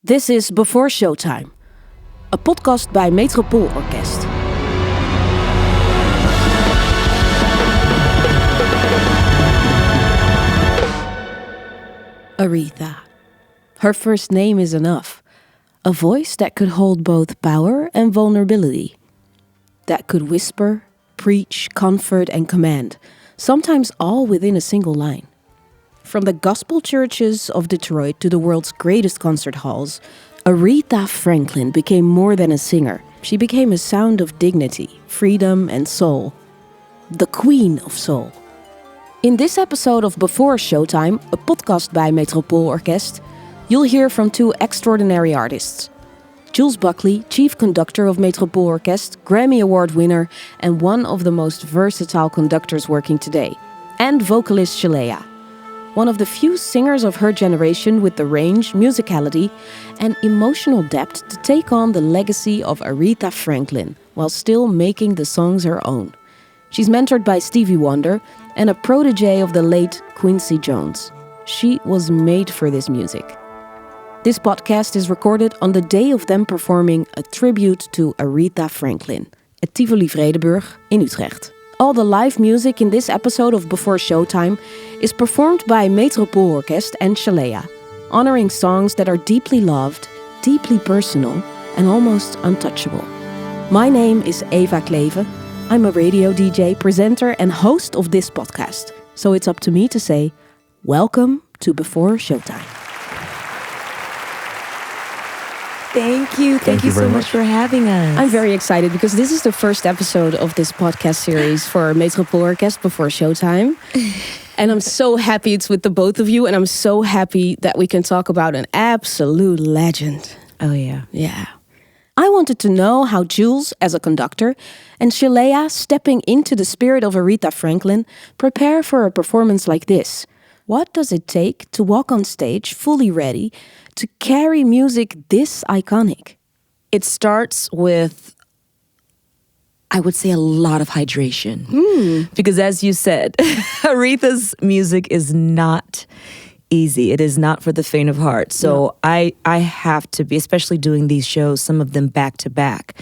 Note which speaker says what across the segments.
Speaker 1: This is Before Showtime, a podcast by Metropole Orkest. Aretha. Her first name is enough. A voice that could hold both power and vulnerability. That could whisper, preach, comfort and command, sometimes all within a single line. From the gospel churches of Detroit to the world's greatest concert halls, Aretha Franklin became more than a singer. She became a sound of dignity, freedom and soul. The Queen of Soul. In this episode of Before Showtime, a podcast by Metropole Orkest, you'll hear from two extraordinary artists. Jules Buckley, chief conductor of Metropole Orkest, Grammy Award winner, and one of the most versatile conductors working today. And vocalist Sheléa. One of the few singers of her generation with the range, musicality, and emotional depth to take on the legacy of Aretha Franklin, while still making the songs her own. She's mentored by Stevie Wonder and a protege of the late Quincy Jones. She was made for this music. This podcast is recorded on the day of them performing a tribute to Aretha Franklin at TivoliVredenburg in Utrecht. All the live music in this episode of Before Showtime is performed by Metropole Orkest and Sheléa, honoring songs that are deeply loved, deeply personal, and almost untouchable. My name is Eva Cleven. I'm a radio DJ, presenter, and host of this podcast. So it's up to me to say, welcome to Before Showtime.
Speaker 2: Thank you. Thank you so much for having us.
Speaker 1: I'm very excited because this is the first episode of this podcast series for Metropole Orkest Before Showtime. And I'm so happy it's with the both of you. And I'm so happy that we can talk about an absolute legend.
Speaker 2: Oh, yeah.
Speaker 1: Yeah. I wanted to know how Jules, as a conductor, and Sheléa, stepping into the spirit of Aretha Franklin, prepare for a performance like this. What does it take to walk on stage fully ready to carry music this iconic?
Speaker 2: It starts with, I would say, a lot of hydration. Because as you said, Aretha's music is not easy. It is not for the faint of heart. So no. I have to be, especially doing these shows, some of them back to back,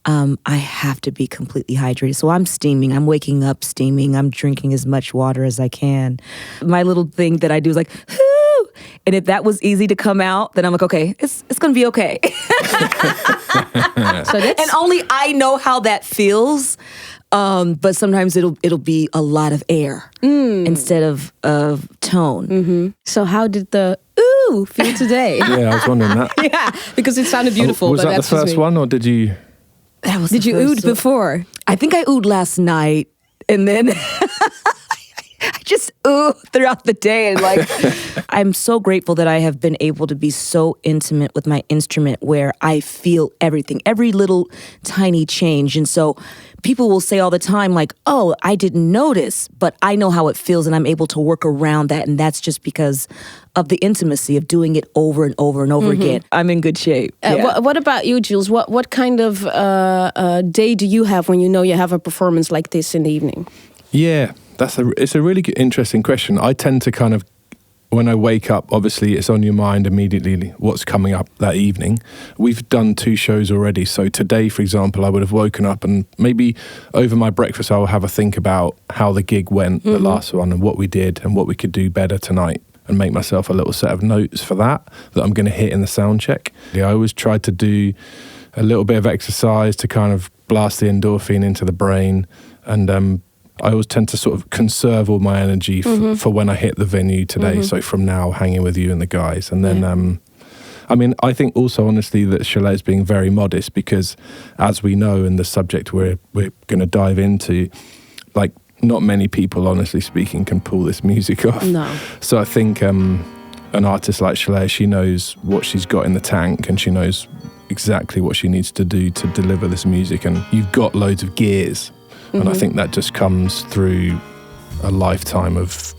Speaker 2: I have to be completely hydrated. So I'm steaming. I'm waking up steaming. I'm drinking as much water as I can. My little thing that I do is like, whoo! And if that was easy to come out, then I'm like, okay, it's going to be okay. And only I know how that feels. But sometimes it'll be a lot of air instead of tone.
Speaker 1: Mm-hmm. So how did the ooh feel today?
Speaker 3: Yeah, I was wondering that.
Speaker 1: Yeah, because it sounded beautiful.
Speaker 3: Was
Speaker 1: but
Speaker 3: that
Speaker 1: that's
Speaker 3: the first one, or did you?
Speaker 1: Did you ood before?
Speaker 2: I think I oohed last night, and then I just ooh throughout the day. And like, I'm so grateful that I have been able to be so intimate with my instrument, where I feel everything, every little tiny change. And so people will say all the time, like, oh, I didn't notice, but I know how it feels, and I'm able to work around that. And that's just because of the intimacy of doing it over and over and over again. I'm in good shape.
Speaker 1: What about you, Jules? What kind of day do you have when you know you have a performance like this in the evening?
Speaker 3: Yeah, it's a really interesting question. I tend to kind of, when I wake up, obviously it's on your mind immediately what's coming up that evening. We've done 2 shows already. So today, for example, I would have woken up and maybe over my breakfast, I will have a think about how the gig went, the last one, and what we did and what we could do better tonight, and make myself a little set of notes for that I'm going to hit in the sound check. I always try to do a little bit of exercise to kind of blast the endorphin into the brain. And I always tend to sort of conserve all my energy for when I hit the venue today. So from now, hanging with you and the guys. And then, I mean, I think also, honestly, that Sheléa is being very modest because, as we know in the subject we're going to dive into, like, not many people, honestly speaking, can pull this music off.
Speaker 1: No.
Speaker 3: So I think an artist like Sheléa, she knows what she's got in the tank, and she knows exactly what she needs to do to deliver this music. And you've got loads of gears. And I think that just comes through a lifetime of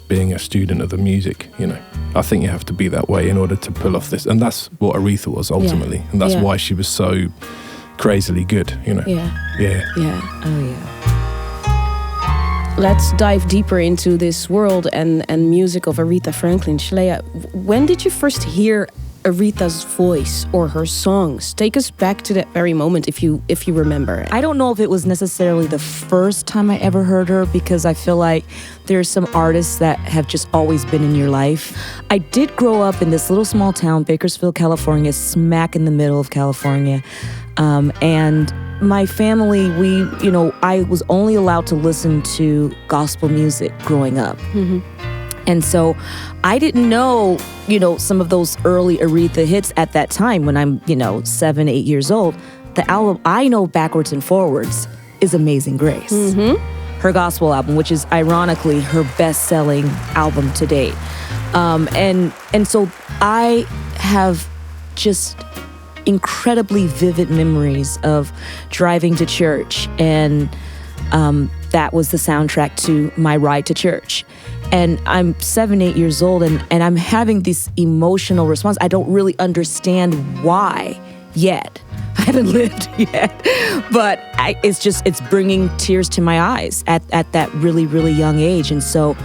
Speaker 3: being a student of the music, you know. I think you have to be that way in order to pull off this. And that's what Aretha was ultimately. And that's why she was so crazily good, you know.
Speaker 1: Yeah.
Speaker 2: Oh, yeah.
Speaker 1: Let's dive deeper into this world and music of Aretha Franklin. Sheléa, when did you first hear Aretha's voice or her songs? Take us back to that very moment if you remember.
Speaker 2: I don't know if it was necessarily the first time I ever heard her, because I feel like there's some artists that have just always been in your life. I did grow up in this little small town, Bakersfield, California, smack in the middle of California. And my family, I was only allowed to listen to gospel music growing up. Mm-hmm. And so I didn't know, some of those early Aretha hits at that time when I'm, 7, 8 years old. The album I know backwards and forwards is Amazing Grace. Mm-hmm. Her gospel album, which is ironically her best-selling album to date. And so I have just incredibly vivid memories of driving to church, and that was the soundtrack to my ride to church. And I'm 7, 8 years old, and I'm having this emotional response. I don't really understand why yet. I haven't lived yet, but it's bringing tears to my eyes at that really, really young age. And so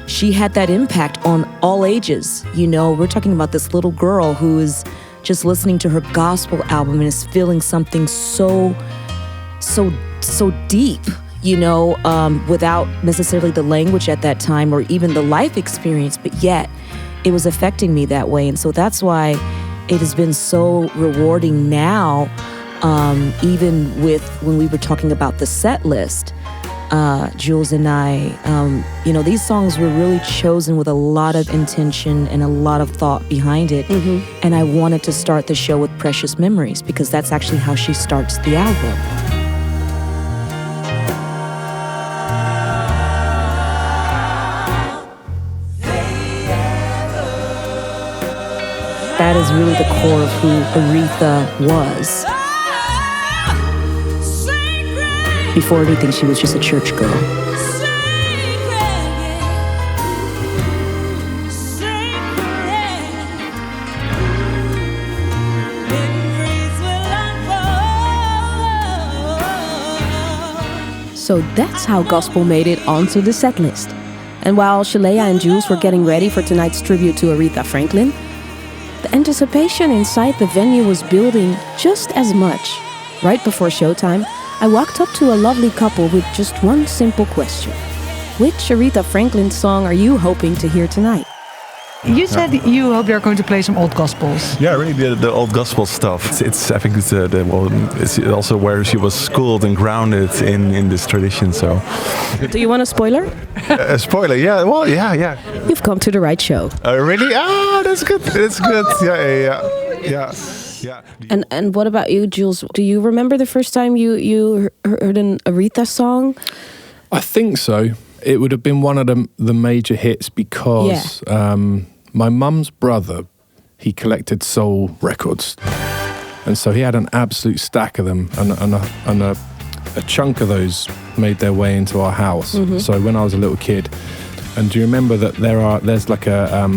Speaker 2: she had that impact on all ages. We're talking about this little girl who is just listening to her gospel album and is feeling something so deep, without necessarily the language at that time or even the life experience, but yet it was affecting me that way. And so that's why it has been so rewarding now, even with when we were talking about the set list, Jules and I, these songs were really chosen with a lot of intention and a lot of thought behind it. Mm-hmm. And I wanted to start the show with Precious Memories because that's actually how she starts the album. That is really the core of who Aretha was. Before anything, she was just a church girl.
Speaker 1: So that's how gospel made it onto the set list. And while Sheléa and Jules were getting ready for tonight's tribute to Aretha Franklin, the anticipation inside the venue was building just as much. Right before showtime, I walked up to a lovely couple with just one simple question. Which Aretha Franklin song are you hoping to hear tonight?
Speaker 4: You said you hope they're going to play some old gospels.
Speaker 5: Yeah, really the old gospel stuff. It's I think it's also where she was schooled and grounded in this tradition. So,
Speaker 1: do you want a spoiler?
Speaker 5: A spoiler? Yeah. Well, yeah.
Speaker 1: You've come to the right show.
Speaker 5: Really? That's good. That's good. Yeah.
Speaker 1: And what about you, Jules? Do you remember the first time you heard an Aretha song?
Speaker 3: I think so. It would have been one of the major hits because my mum's brother, he collected soul records. And so he had an absolute stack of them, and a chunk of those made their way into our house. Mm-hmm. So when I was a little kid, and do you remember that there's like a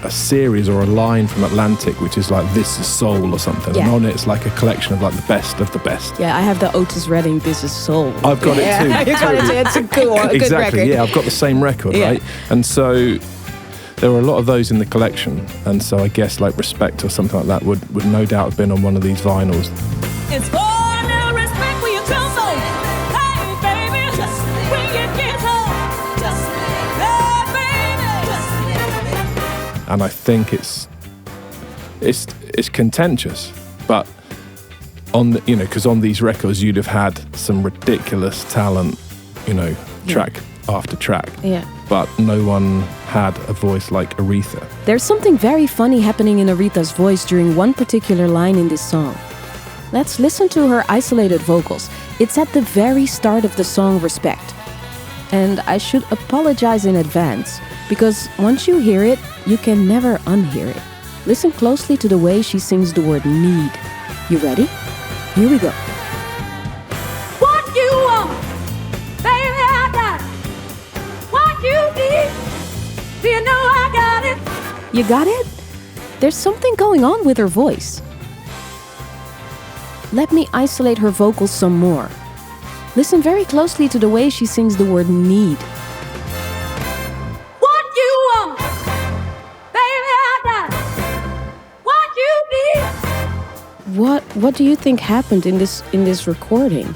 Speaker 3: series or a line from Atlantic which is like This Is Soul or something, and on it's like a collection of like the best of the best.
Speaker 1: Yeah, I have the Otis Redding This Is Soul.
Speaker 3: I've got it too.
Speaker 1: You got it. It's a good one.
Speaker 3: Exactly.
Speaker 1: Good record.
Speaker 3: Yeah, I've got the same record, right? And so there were a lot of those in the collection, and so I guess like Respect or something like that would no doubt have been on one of these vinyls.
Speaker 6: It's for no respect for your trouble. Hey baby, just bring your kids home. Just baby.
Speaker 3: And I think it's contentious, but on the, because on these records you'd have had some ridiculous talent, track after track.
Speaker 1: Yeah.
Speaker 3: But no one had a voice like Aretha.
Speaker 1: There's something very funny happening in Aretha's voice during one particular line in this song. Let's listen to her isolated vocals. It's at the very start of the song Respect. And I should apologize in advance, because once you hear it, you can never unhear it. Listen closely to the way she sings the word need. You ready? Here we go.
Speaker 6: What you want, baby, I got it. What you need, do you know I got it?
Speaker 1: You got it? There's something going on with her voice. Let me isolate her vocals some more. Listen very closely to the way she sings the word need.
Speaker 6: What you want, baby, I got it. What you
Speaker 1: what do you think happened in this recording?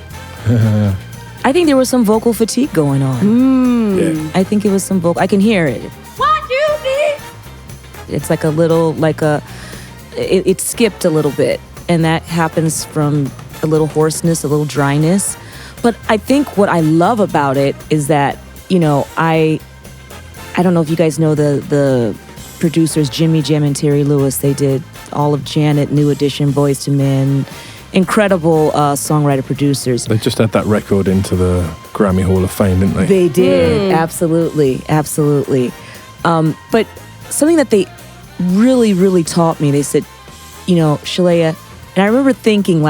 Speaker 2: I think there was some vocal fatigue going on.
Speaker 3: Yeah.
Speaker 2: I think it was some vocal. I can hear it.
Speaker 6: What you need?
Speaker 2: It's like a little, it skipped a little bit. And that happens from a little hoarseness, a little dryness. But I think what I love about it is that, I don't know if you guys know the producers, Jimmy Jam and Terry Lewis. They did all of Janet, New Edition, Boyz II Men. Incredible songwriter-producers.
Speaker 3: They just had that record into the Grammy Hall of Fame, didn't they?
Speaker 2: They did, absolutely. But something that they really, really taught me, they said, Sheléa, and I remember thinking,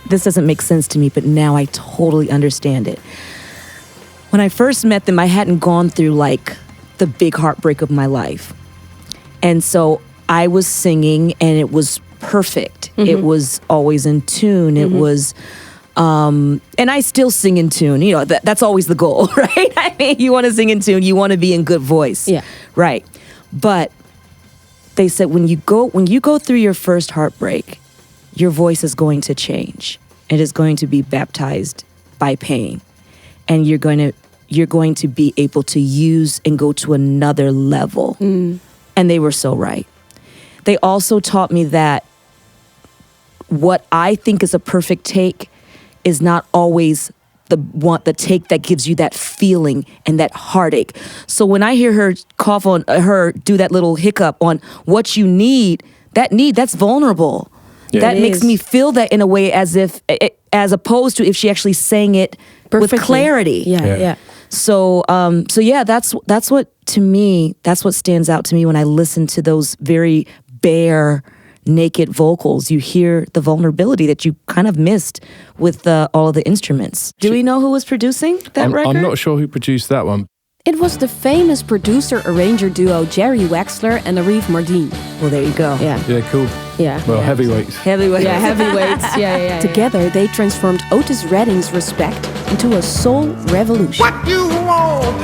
Speaker 2: this doesn't make sense to me, but now I totally understand it. When I first met them, I hadn't gone through, the big heartbreak of my life. And so I was singing, and it was perfect. Mm-hmm. It was always in tune. Mm-hmm. It was, and I still sing in tune. That's always the goal, right? I mean, you want to sing in tune. You want to be in good voice.
Speaker 1: Yeah.
Speaker 2: Right. But they said when you go through your first heartbreak, your voice is going to change. It is going to be baptized by pain. And you're going to be able to use and go to another level. Mm. And they were so right. They also taught me that what I think is a perfect take is not always the take that gives you that feeling and that heartache. So when I hear her cough on her, do that little hiccup on what you need, that's vulnerable. Yeah. That makes me feel that in a way as opposed to if she actually sang it perfectly. With clarity.
Speaker 1: Yeah.
Speaker 2: So that's what to me, that's what stands out to me when I listen to those very bare, naked vocals. You hear the vulnerability that you kind of missed with all of the instruments. Do we know who was producing that record?
Speaker 3: I'm not sure who produced that one.
Speaker 1: It was the famous producer-arranger duo Jerry Wexler and Arif Mardin.
Speaker 2: Well, there you go.
Speaker 1: Yeah,
Speaker 3: cool.
Speaker 1: Yeah.
Speaker 3: Well, heavyweights.
Speaker 1: Yeah, heavyweights. Yeah. Together, they transformed Otis Redding's Respect into a soul revolution.
Speaker 7: What you want,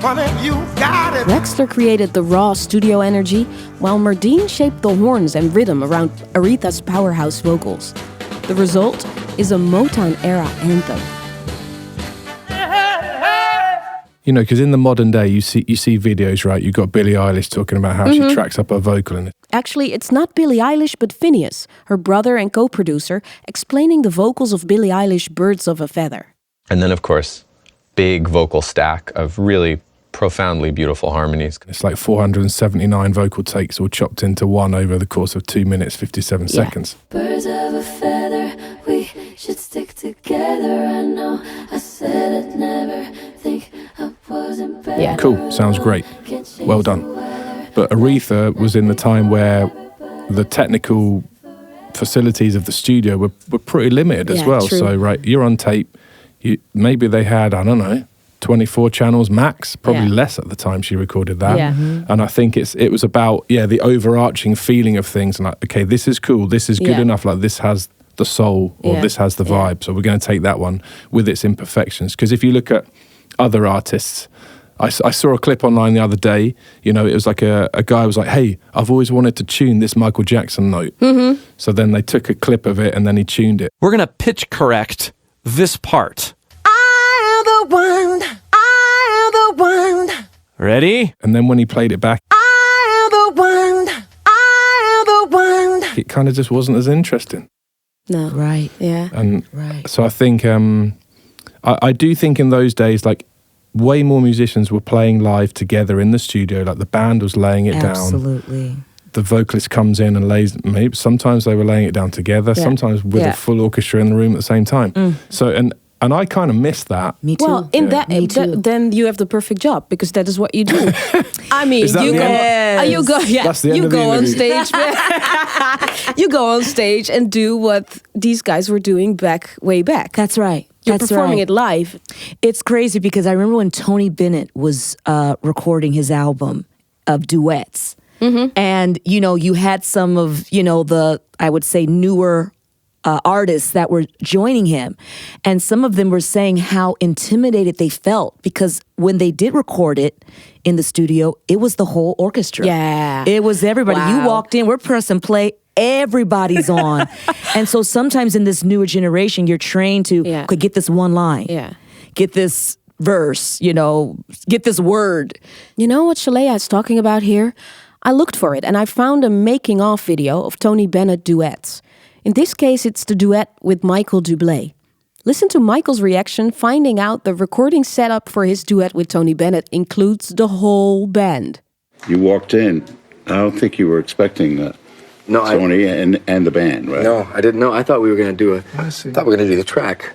Speaker 7: honey, you got it.
Speaker 1: Wexler created the raw studio energy, while Mardin shaped the horns and rhythm around Aretha's powerhouse vocals. The result is a Motown-era anthem.
Speaker 3: Because in the modern day, you see videos, right? You've got Billie Eilish talking about how she tracks up her vocal in it.
Speaker 1: Actually, it's not Billie Eilish, but Phineas, her brother and co-producer, explaining the vocals of Billie Eilish, Birds of a Feather.
Speaker 8: And then, of course, big vocal stack of really profoundly beautiful harmonies.
Speaker 3: It's like 479 vocal takes all chopped into one over the course of 2 minutes, 57 seconds.
Speaker 9: Birds of a feather, we should stick together. I know I said I'd never think I wasn't better.
Speaker 1: Yeah.
Speaker 3: Cool, sounds great. Well done. But Aretha was in the time where the technical facilities of the studio were pretty limited as well.
Speaker 1: True.
Speaker 3: So, right, you're on tape. Maybe they had, 24 channels max, probably less at the time she recorded that.
Speaker 1: Yeah. Mm-hmm.
Speaker 3: And I think it was about, the overarching feeling of things. And okay, this is cool, this is good enough, this has the soul, or this has the vibe. So we're going to take that one with its imperfections. Because if you look at other artists, I saw a clip online the other day, it was like a guy was like, hey, I've always wanted to tune this Michael Jackson note. Mm-hmm. So then they took a clip of it and then he tuned it.
Speaker 10: We're going to pitch correct this part.
Speaker 7: I am the one.
Speaker 10: Ready?
Speaker 3: And then when he played it back,
Speaker 7: I am the one.
Speaker 3: It kind of just wasn't as interesting.
Speaker 1: No.
Speaker 2: Right.
Speaker 1: Yeah.
Speaker 3: And so I think, I do think in those days, way more musicians were playing live together in the studio. The band was laying it down.
Speaker 2: Absolutely.
Speaker 3: The vocalist comes in and lays, maybe sometimes they were laying it down together, sometimes with a full orchestra in the room at the same time. So, and I kind of miss that.
Speaker 2: Me too.
Speaker 1: Well, then you have the perfect job, because that is what you do. I mean, you go on stage. You go on stage and do what these guys were doing way back.
Speaker 2: That's right.
Speaker 1: You're performing it live.
Speaker 2: It's crazy because I remember when Tony Bennett was recording his album of duets. Mm-hmm. And, you had some of, I would say, newer artists that were joining him. And some of them were saying how intimidated they felt because when they did record it in the studio, it was the whole orchestra.
Speaker 1: Yeah.
Speaker 2: It was everybody.
Speaker 1: Wow.
Speaker 2: You walked in, we're pressing play, everybody's on. And so sometimes in this newer generation, you're trained to okay, get this one line.
Speaker 1: Yeah.
Speaker 2: Get this verse, get this word.
Speaker 1: You know what Sheléa is talking about here? I looked for it and I found a making-of video of Tony Bennett duets. In this case, it's the duet with Michael Bublé. Listen to Michael's reaction, finding out the recording setup for his duet with Tony Bennett includes the whole band.
Speaker 11: You walked in. I don't think you were expecting that.
Speaker 12: No,
Speaker 11: Tony and the band, right?
Speaker 12: No, I didn't know. I thought we were going to do the track.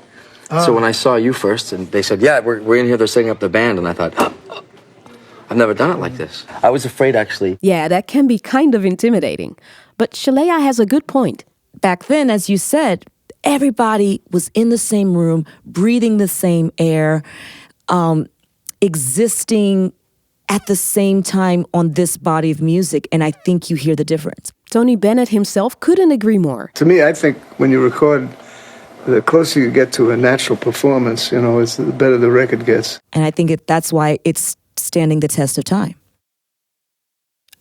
Speaker 12: So when I saw you first, and they said, yeah, we're in here, they're setting up the band, and I thought, I've never done it like this. I was afraid, actually.
Speaker 1: Yeah, that can be kind of intimidating. But Sheléa has a good point.
Speaker 2: Back then, as you said, everybody was in the same room, breathing the same air, existing at the same time on this body of music, and I think you hear the difference.
Speaker 1: Tony Bennett himself couldn't agree more.
Speaker 13: To me, I think when you record, the closer you get to a natural performance, is the better the record gets.
Speaker 2: And I think that's why it's standing the test of time.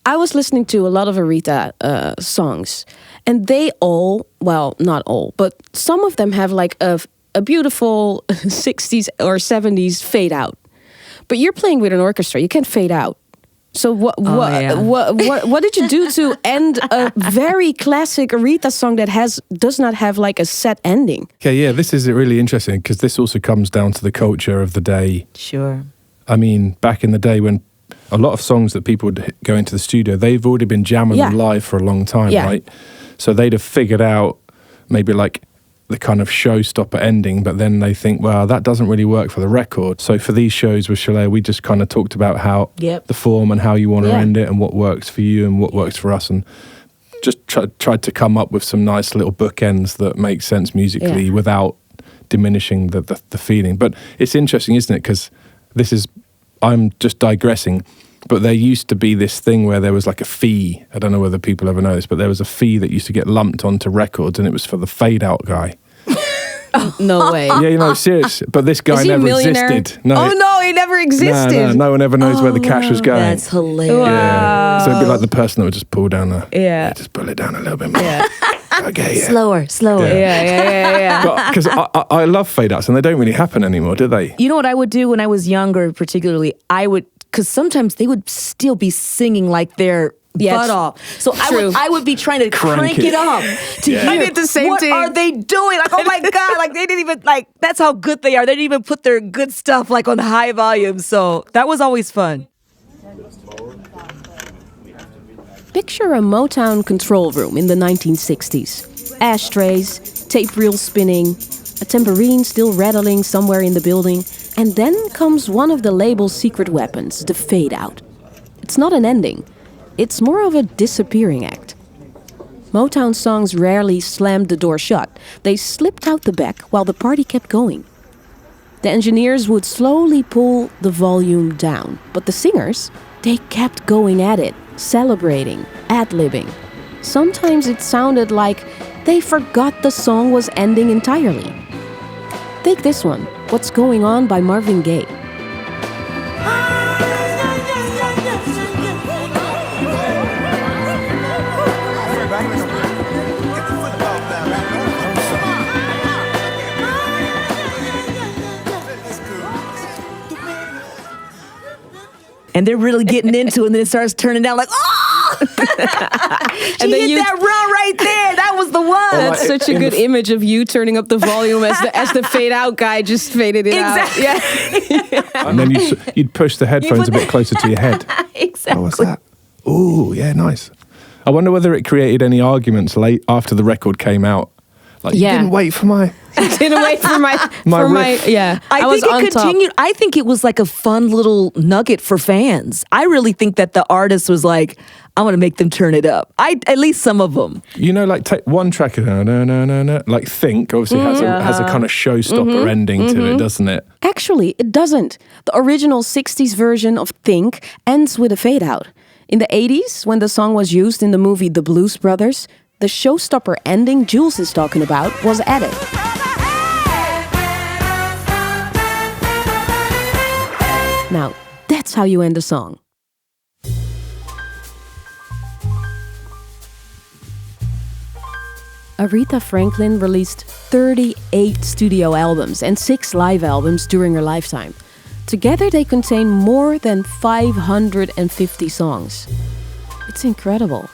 Speaker 1: I was listening to a lot of Aretha songs, and they all, well, not all, but some of them have like a beautiful 60s or 70s fade out. But you're playing with an orchestra, you can't fade out. So what did you do to end a very classic Aretha song that does not have like a set ending?
Speaker 3: Okay, yeah, this is really interesting because this also comes down to the culture of the day.
Speaker 2: Sure.
Speaker 3: I mean, back in the day when a lot of songs that people would go into the studio, they've already been jamming them live for a long time, right? So they'd have figured out maybe like the kind of showstopper ending, but then they think, well, that doesn't really work for the record. So for these shows with Sheléa, we just kind of talked about how the form and how you want to end it and what works for you and what works for us, and just tried to come up with some nice little bookends that make sense musically without diminishing the feeling. But it's interesting, isn't it? Because I'm just digressing, but there used to be this thing where there was like a fee. I don't know whether people ever know this, but there was a fee that used to get lumped onto records, and it was for the fade out guy.
Speaker 1: No way.
Speaker 3: Yeah, serious. But this guy never existed.
Speaker 1: No, he never existed.
Speaker 3: No one ever knows where the cash was going.
Speaker 2: That's hilarious.
Speaker 1: Wow.
Speaker 3: Yeah. So it'd be like the person that would just pull down just pull it down a little bit more.
Speaker 1: Yeah.
Speaker 3: Okay,
Speaker 2: Slower.
Speaker 1: Yeah.
Speaker 3: Because I love fade outs, and they don't really happen anymore, do they?
Speaker 2: You know what I would do when I was younger, particularly? Because sometimes they would still be singing like their butt off. So I would be trying to crank it up to hear.
Speaker 1: I did the same thing.
Speaker 2: What are they doing? Like, oh my God, like they didn't even, like, that's how good they are. They didn't even put their good stuff like on high volume. So that was always fun.
Speaker 1: Picture a Motown control room in the 1960s. Ashtrays, tape reels spinning, a tambourine still rattling somewhere in the building, and then comes one of the label's secret weapons, the fade out. It's not an ending. It's more of a disappearing act. Motown songs rarely slammed the door shut. They slipped out the back while the party kept going. The engineers would slowly pull the volume down, but the singers, they kept going at it, celebrating, ad-libbing. Sometimes it sounded like they forgot the song was ending entirely. Take this one, What's Going On by Marvin Gaye.
Speaker 2: And they're really getting into it, and then it starts turning down like, oh! And then hit that run right there. That was the one.
Speaker 1: That's such a good image of you turning up the volume as the fade out guy just faded it out. Yeah.
Speaker 3: And then you'd push the headphones a bit closer to your head.
Speaker 2: Exactly.
Speaker 3: Oh, what's that? Ooh, yeah, nice. I wonder whether it created any arguments late after the record came out. Like, you didn't wait for my...
Speaker 1: Didn't wait for my yeah.
Speaker 2: I think it continued. I think it was like a fun little nugget for fans. I really think that the artist was like, I want to make them turn it up. At least some of them.
Speaker 3: You know, like take one track, like Think, obviously has a kind of showstopper ending to it, doesn't it?
Speaker 1: Actually, it doesn't. The original 60s version of Think ends with a fade out. In the 80s, when the song was used in the movie The Blues Brothers, the showstopper ending Jules is talking about was added. Now, that's how you end a song. Aretha Franklin released 38 studio albums and 6 live albums during her lifetime. Together they contain more than 550 songs. It's incredible.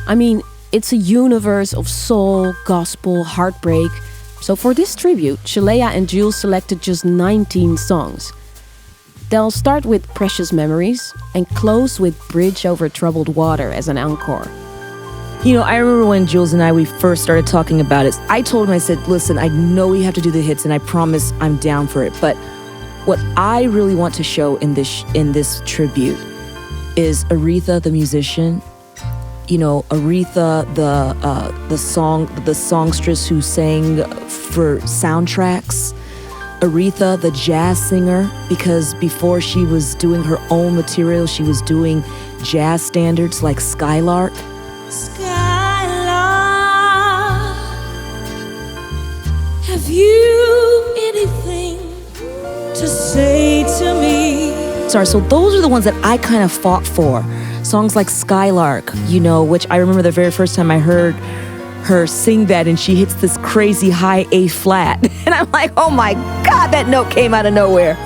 Speaker 1: I mean, it's a universe of soul, gospel, heartbreak. So for this tribute, Sheléa and Jules selected just 19 songs. They'll start with Precious Memories and close with Bridge Over Troubled Water as an encore.
Speaker 2: You know, I remember when Jules and we first started talking about it, I told him, I said, listen, I know we have to do the hits and I promise I'm down for it. But what I really want to show in this tribute is Aretha, the musician, you know, Aretha, the songstress who sang for soundtracks, Aretha, the jazz singer, because before she was doing her own material, she was doing jazz standards like Skylark.
Speaker 14: Have you anything to say to me?
Speaker 2: Sorry, so those are the ones that I kind of fought for. Songs like Skylark, you know, which I remember the very first time I heard her sing that and she hits this crazy high A flat. And I'm like, oh my God, that note came out of nowhere.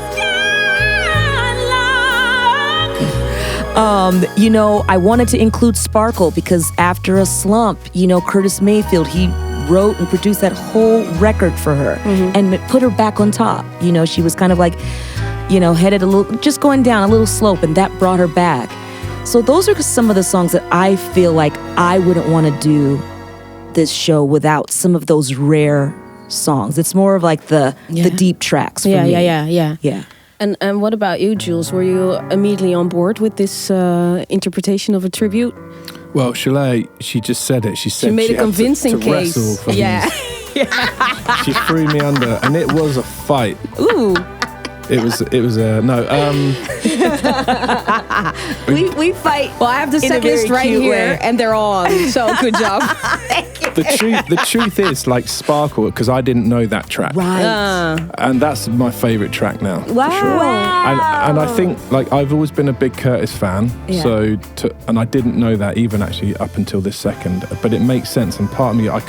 Speaker 2: You know, I wanted to include Sparkle because after a slump, you know, Curtis Mayfield, he wrote and produced that whole record for her and put her back on top. You know, she was kind of like, you know, headed a little, just going down a little slope, and that brought her back. So those are some of the songs that I feel like I wouldn't want to do this show without some of those rare songs. It's more of like the deep tracks for me. Yeah.
Speaker 1: And what about you, Jules? Were you immediately on board with this interpretation of a tribute?
Speaker 3: Well, Sheléa, she just said it. She said
Speaker 1: she made a
Speaker 3: had
Speaker 1: convincing
Speaker 3: to
Speaker 1: case.
Speaker 3: wrestle for these. She threw me under, and it was a fight.
Speaker 1: Ooh.
Speaker 3: It was no.
Speaker 2: We fight.
Speaker 1: Well, I have the set list right here, and they're on. So good job.
Speaker 3: The truth is, like Sparkle, because I didn't know that track,
Speaker 2: right?
Speaker 3: And that's my favorite track now.
Speaker 2: Wow!
Speaker 3: For sure. And I think, like, I've always been a big Curtis fan, and I didn't know that even actually up until this second. But it makes sense, and part of me, I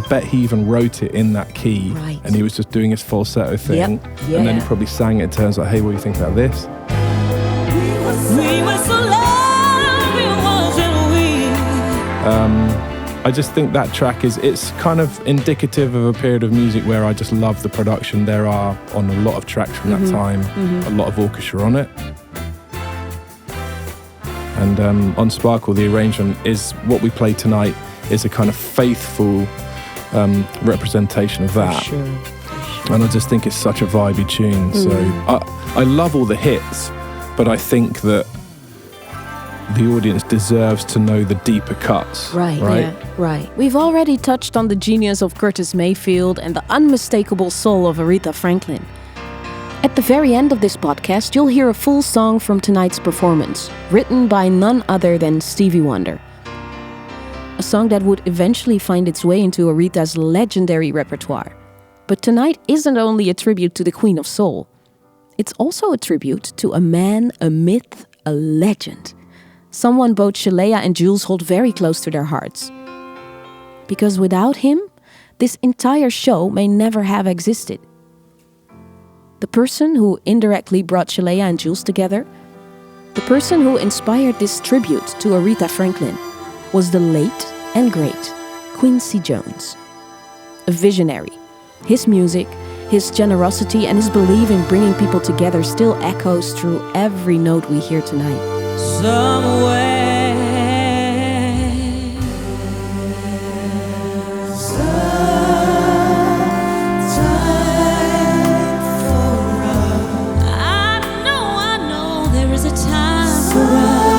Speaker 3: bet he even wrote it in that key,
Speaker 2: right?
Speaker 3: And he was just doing his falsetto thing, and then he probably sang it in terms like, "Hey, what do you think about this?"
Speaker 14: We were so lovely, wasn't we?
Speaker 3: I just think that track it's kind of indicative of a period of music where I just love the production. There are on a lot of tracks from that time, a lot of orchestra on it. And on Sparkle, the arrangement is what we play tonight is a kind of faithful representation of that.
Speaker 2: For sure.
Speaker 3: And I just think it's such a vibey tune. So I love all the hits, but I think that the audience deserves to know the deeper cuts.
Speaker 2: Right.
Speaker 1: Yeah.
Speaker 2: Right.
Speaker 1: We've already touched on the genius of Curtis Mayfield and the unmistakable soul of Aretha Franklin. At the very end of this podcast, you'll hear a full song from tonight's performance, written by none other than Stevie Wonder. A song that would eventually find its way into Aretha's legendary repertoire. But tonight isn't only a tribute to the Queen of Soul. It's also a tribute to a man, a myth, a legend. Someone both Sheléa and Jules hold very close to their hearts. Because without him, this entire show may never have existed. The person who indirectly brought Sheléa and Jules together, the person who inspired this tribute to Aretha Franklin, was the late and great Quincy Jones. A visionary. His music, his generosity, and his belief in bringing people together still echoes through every note we hear tonight.
Speaker 14: Somewhere, I know there is a time for us.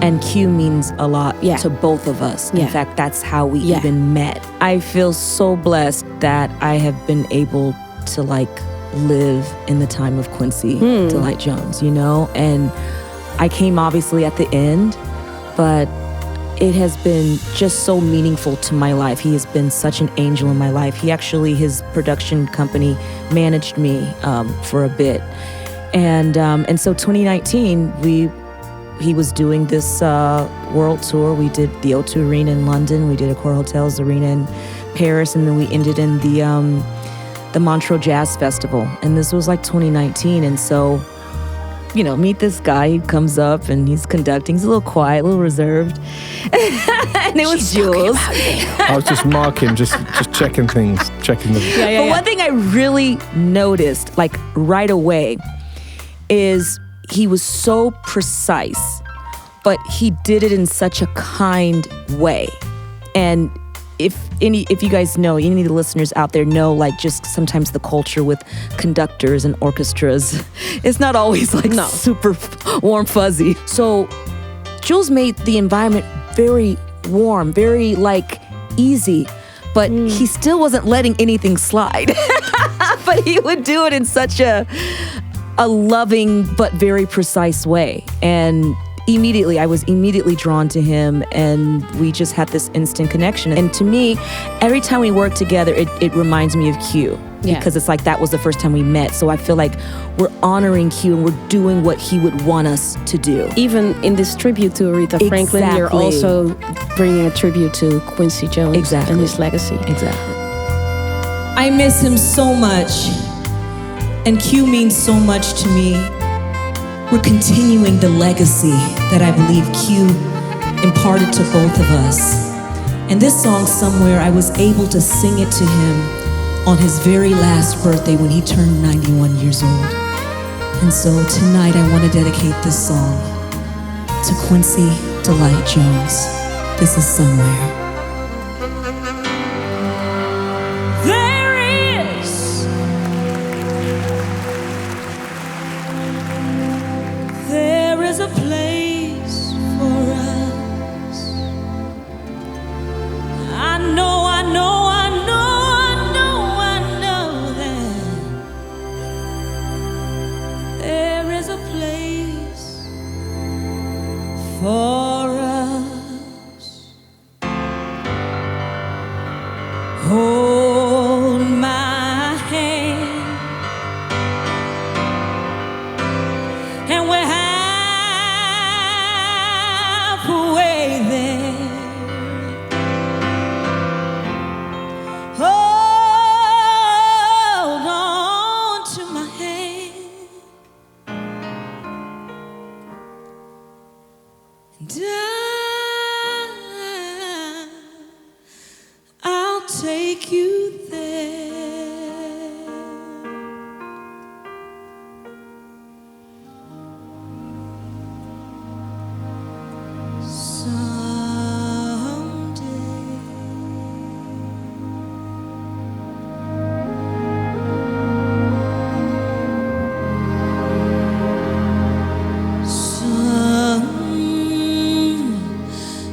Speaker 2: And Q means a lot to both of us. In fact, that's how we even met. I feel so blessed that I have been able to live in the time of Quincy Delight Jones, you know? And I came obviously at the end, but it has been just so meaningful to my life. He has been such an angel in my life. His production company managed me for a bit. And so 2019, he was doing this world tour. We did the O2 Arena in London. We did Accor Hotels Arena in Paris. And then we ended in the Montreux Jazz Festival. And this was like 2019. And so, you know, meet this guy. He comes up and he's conducting. He's a little quiet, a little reserved. And it was Jules.
Speaker 3: I was just marking, just checking things, checking the...
Speaker 2: But one thing I really noticed, like right away, is he was so precise, but he did it in such a kind way. And if you guys know, any of the listeners out there know, like, just sometimes the culture with conductors and orchestras, it's not always like super warm fuzzy. So Jules made the environment very warm, very like easy, but he still wasn't letting anything slide. But he would do it in such a loving but very precise way. And I was immediately drawn to him, and we just had this instant connection. And to me, every time we work together, it reminds me of Q. Because it's like that was the first time we met. So I feel like we're honoring Q and we're doing what he would want us to do.
Speaker 1: Even in this tribute to Aretha Franklin, you're also bringing a tribute to Quincy Jones and his legacy.
Speaker 2: Exactly.
Speaker 14: I miss him so much, and Q means so much to me. We're continuing the legacy that I believe Q imparted to both of us. And this song, Somewhere, I was able to sing it to him on his very last birthday when he turned 91 years old. And so tonight I want to dedicate this song to Quincy Delight Jones. This is Somewhere. There is a place for us. I know that there is a place for us. Hold my hand, and we're halfway there. Hold on to my hand, and I'll take you there.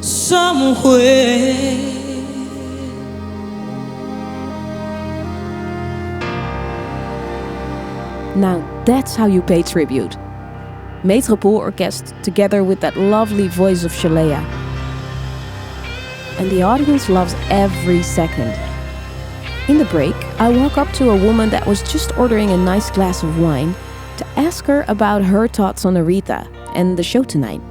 Speaker 14: Somewhere.
Speaker 1: Now that's how you pay tribute. Metropole Orkest together with that lovely voice of Sheléa. And the audience loves every second. In the break, I walk up to a woman that was just ordering a nice glass of wine to ask her about her thoughts on Aretha and the show tonight.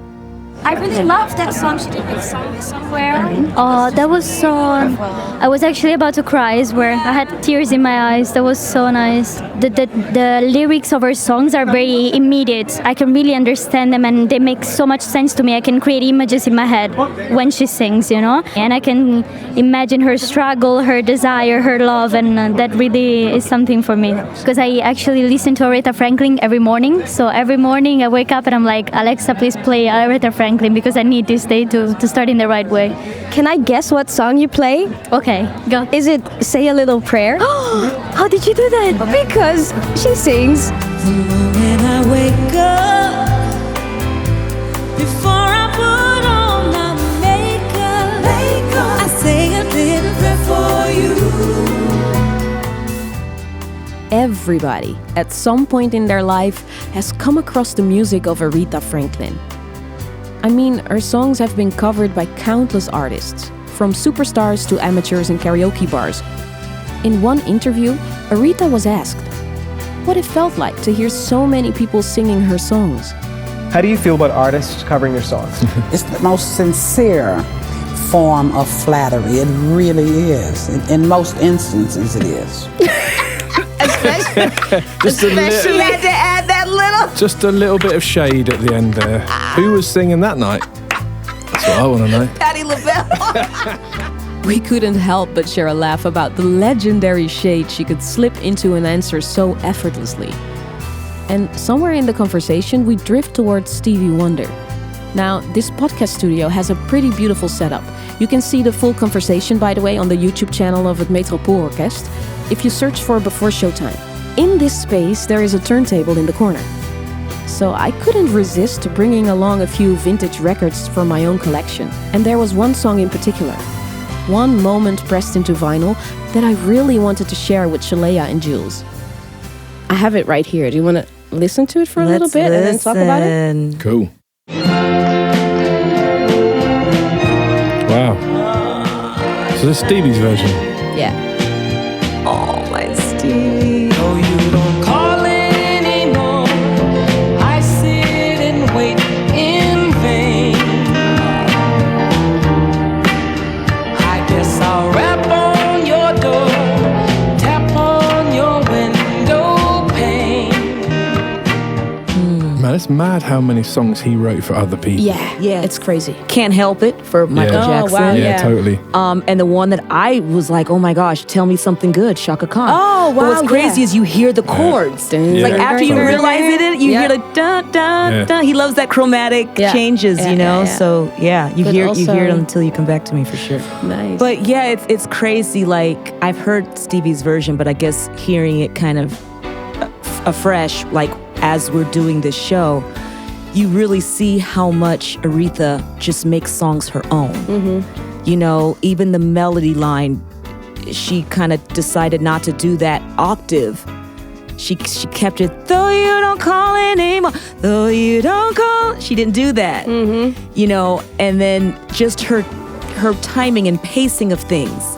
Speaker 15: I really loved that song she did with Somewhere. Oh, that was so... I was actually about to cry, I swear. I had tears in my eyes. That was so nice. The lyrics of her songs are very immediate. I can really understand them and they make so much sense to me. I can create images in my head when she sings, you know? And I can imagine her struggle, her desire, her love, and that really is something for me. Because I actually listen to Aretha Franklin every morning. So every morning I wake up and I'm like, Alexa, please play Aretha Franklin, because I need this day to start in the right way.
Speaker 16: Can I guess what song you play?
Speaker 15: Okay, go.
Speaker 16: Is it Say a Little Prayer?
Speaker 15: How did you do that?
Speaker 16: Because she sings.
Speaker 14: The moment I wake up, before I put on my makeup, I say a little prayer for you.
Speaker 1: Everybody, at some point in their life, has come across the music of Aretha Franklin. I mean, her songs have been covered by countless artists, from superstars to amateurs in karaoke bars. In one interview, Aretha was asked what it felt like to hear so many people singing her songs.
Speaker 17: How do you feel about artists covering your songs?
Speaker 18: It's the most sincere form of flattery. It really is. In most instances, it is.
Speaker 2: Especially had to add that little.
Speaker 3: Just a little bit of shade at the end there. Who was singing that night? That's what I want to know.
Speaker 2: Patti LaBelle.
Speaker 1: We couldn't help but share a laugh about the legendary shade she could slip into an answer so effortlessly. And somewhere in the conversation, we drift towards Stevie Wonder. Now, this podcast studio has a pretty beautiful setup. You can see the full conversation, by the way, on the YouTube channel of the Metropole Orkest, if you search for Before Showtime. In this space, there is a turntable in the corner. So I couldn't resist bringing along a few vintage records from my own collection. And there was one song in particular, one moment pressed into vinyl, that I really wanted to share with Sheléa and Jules. I have it right here. Do you want to listen to it for a little bit and then talk about it?
Speaker 3: Cool. Wow. So this is Stevie's version.
Speaker 1: Yeah.
Speaker 2: Oh, my Stevie.
Speaker 19: Oh, you don't call anymore. I sit and wait in vain. I guess I'll rap on your door, tap on your window pane.
Speaker 3: Man, it's mad how many songs he wrote for other people.
Speaker 2: Yeah,
Speaker 1: it's crazy.
Speaker 2: Can't Help It for Michael Jackson.
Speaker 1: Wow,
Speaker 3: yeah, totally.
Speaker 2: And the one that I was like, oh my gosh, Tell Me Something Good, Shaka Khan.
Speaker 1: Oh, wow,
Speaker 2: But what's crazy is you hear the chords.
Speaker 3: Yeah.
Speaker 2: Like after you realize it, you hear like da da da. He loves that chromatic changes, you know. So yeah, you
Speaker 1: But
Speaker 2: hear
Speaker 1: also-
Speaker 2: it until you come back to me for sure.
Speaker 1: Nice.
Speaker 2: But yeah, it's crazy. Like I've heard Stevie's version, but I guess hearing it kind of afresh, like as we're doing this show, you really see how much Aretha just makes songs her own.
Speaker 1: Mm-hmm.
Speaker 2: You know, even the melody line, she kind of decided not to do that octave. She kept it, though you don't call anymore, though you don't call. She didn't do that.
Speaker 1: Mm-hmm.
Speaker 2: You know, and then just her timing and pacing of things,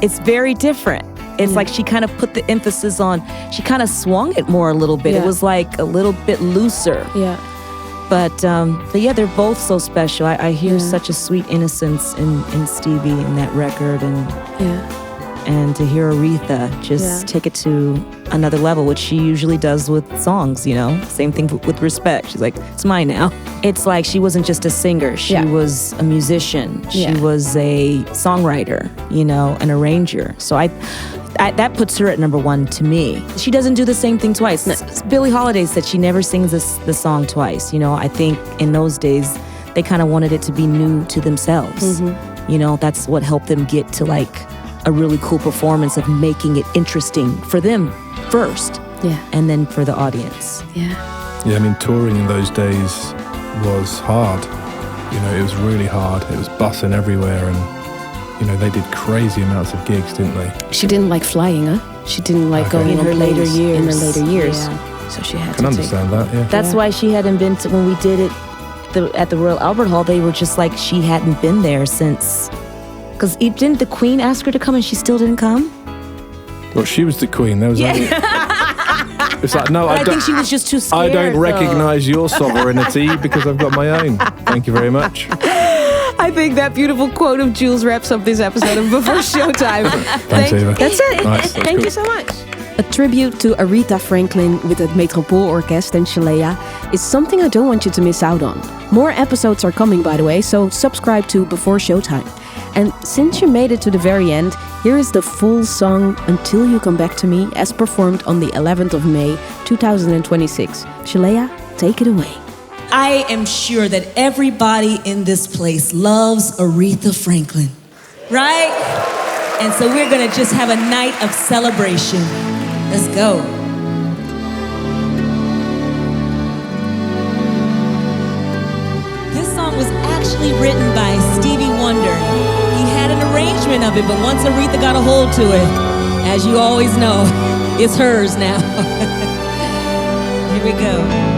Speaker 2: it's very different. It's like she kind of put the emphasis on, she kind of swung it more a little bit.
Speaker 1: Yeah.
Speaker 2: It was like a little bit looser.
Speaker 1: Yeah.
Speaker 2: But yeah, they're both so special. I hear such a sweet innocence in Stevie in that record, and to hear Aretha just take it to another level, which she usually does with songs, you know? Same thing with Respect. She's like, it's mine now. It's like she wasn't just a singer. She was a musician. She was a songwriter, you know, an arranger. So I that puts her at number one to me. She doesn't do the same thing twice. Billie Holiday said she never sings the song twice. You know, I think in those days, they kind of wanted it to be new to themselves.
Speaker 1: Mm-hmm.
Speaker 2: You know, that's what helped them get to like a really cool performance of making it interesting for them first.
Speaker 1: Yeah.
Speaker 2: And then for the audience.
Speaker 1: Yeah.
Speaker 3: Yeah, I mean, touring in those days was hard. You know, it was really hard. It was bussing everywhere, and you know, they did crazy amounts of gigs, didn't they?
Speaker 1: She didn't like flying, huh? She didn't like going
Speaker 2: in
Speaker 1: on
Speaker 2: her later
Speaker 1: planes
Speaker 2: years.
Speaker 1: In her later years.
Speaker 2: Yeah.
Speaker 1: So she had
Speaker 3: Can
Speaker 1: to
Speaker 3: understand that, yeah.
Speaker 2: That's why she hadn't been to, when we did it at the Royal Albert Hall, they were just like, she hadn't been there since, because didn't the Queen ask her to come and she still didn't come?
Speaker 3: Well, she was the Queen. There was only... It's like, no,
Speaker 2: I think she was just too scared.
Speaker 3: I don't recognise your sovereignty because I've got my own. Thank you very much.
Speaker 1: I think that beautiful quote of Jules wraps up this episode of Before Showtime.
Speaker 3: Thanks, Eva.
Speaker 1: That's it.
Speaker 3: Nice, that's
Speaker 1: Thank
Speaker 3: cool.
Speaker 1: you so much. A tribute to Aretha Franklin with the Metropole Orkest and Sheléa is something I don't want you to miss out on. More episodes are coming, by the way, so subscribe to Before Showtime. And since you made it to the very end, here is the full song Until You Come Back to Me, as performed on the 11th of May, 2026. Sheléa, take it away.
Speaker 14: I am sure that everybody in this place loves Aretha Franklin, right? And so we're gonna just have a night of celebration. Let's go. This song was actually written by Stevie Wonder. He had an arrangement of it, but once Aretha got a hold to it, as you always know, It's hers now. Here we go.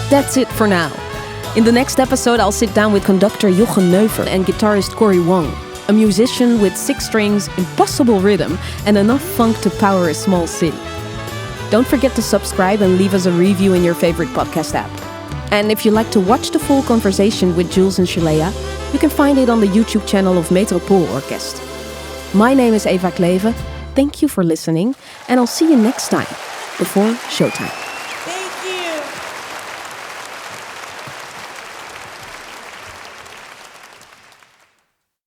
Speaker 1: That's it for now. In the next episode, I'll sit down with conductor Jochen Neufer and guitarist Corey Wong, a musician with 6 strings, impossible rhythm, and enough funk to power a small city. Don't forget to subscribe and leave us a review in your favorite podcast app. And if you'd like to watch the full conversation with Jules and Sheléa, you can find it on the YouTube channel of Metropole Orkest. My name is Eva Cleven. Thank you for listening, and I'll see you next time, before showtime.